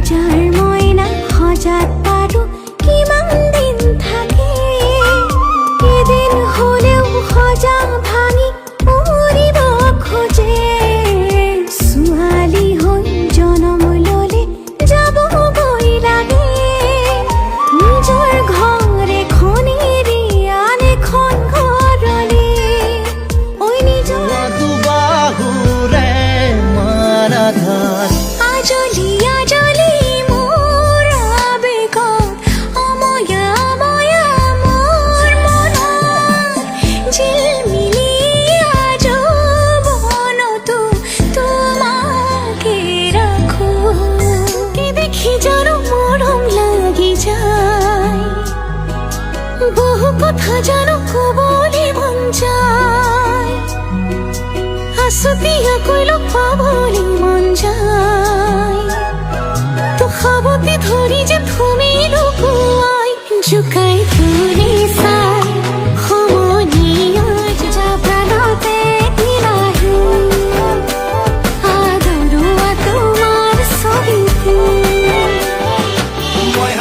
যার ময়না হঠাৎ পারো কিমান দিন থাকে এদিন হলেও হজা ভাঙি উড়িব খোঁজে ছোৱালী হৈ জনম ললে যাব বই লাগে নিজৰ ঘৰ এখন এৰি আন এখন ঘৰলে ঐ নিজৰ দুবাহুৰে মাৰাধাৰ আজলি আজলি মোৰ আবেগত অময়া অময়া মোৰ মনত ঝিলমিলি আজীৱনতো তোমাকে ৰাখো কি দেখি জানো মৰম লাগি যায় বহু কথা জানো ক'বলৈ মন যায় আছুতীয়াকৈ লগ পাবলৈ মন যায় তো সাৱটি ধৰি যে তুমি লুকুৱাই জোকাই তুলি চাই সমনীয়া প্ৰাণতে দিলাহি আদৰুৱা তোমাৰ ছবিটো মই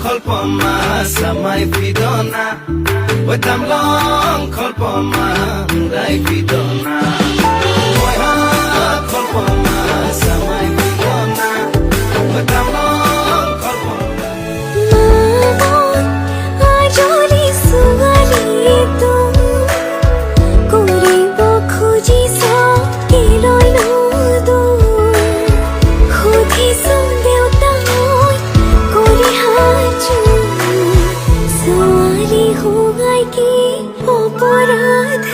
কল্পমা samai pidona oi tamlong kholpoma rai pidona moi kholpoma samai pidona oi tamlong kholpoma আজলি ছোৱালী তুমি কৰিব খুজিছ কি ললো দূৰ সুধিছো দেউতাই কৰি সাজু ছোৱালী হোৱাই কি অপৰাধ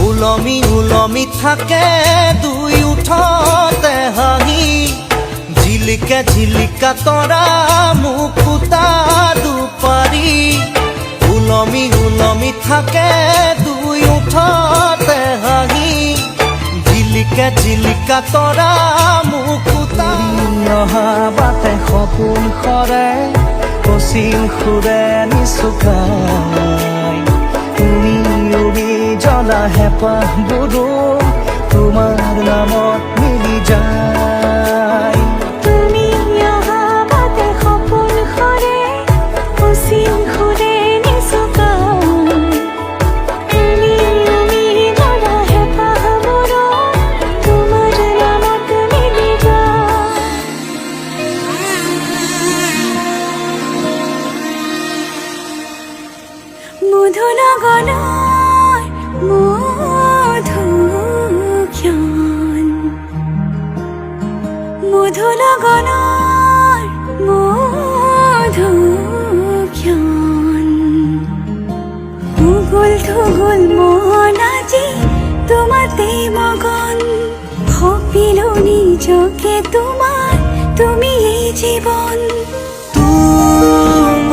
উলমি উলমি থাকে দুই উঠতে হাঁহি ঝিলিকা ঝিলিকা তৰা মুকুতা দুপাৰি উলমি উলমি থাকে দুই উঠতে হাঁহি ঝিলিকা ঝিলিকা তৰা মুকুতা অহা বাটে সপোন সৰে পশ্চিম সুৰে নিচুকাই তুমি উৰি জ্বলা হেঁপাহবোৰো তোমাৰ নামত মিলি যায় তুমি অহা বাটে সপোন সৰে পশ্চিম সুৰে নিচুকাই তুমি উৰি জ্বলা হেঁপাহবোৰো তোমাৰ নামত মিলি যায় মধু লগনৰ মধুক্ষণ মধু লগনৰ মধুক্ষণ উগুল থুগুল মন আজি তোমাতে মগন ভাবিলো নিজকে তোমাৰ তুমি এই জীৱন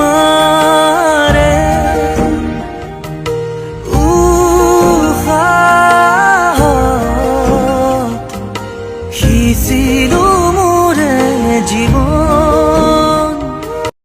তোমাৰে সিঁচিলো মোৰে জীৱন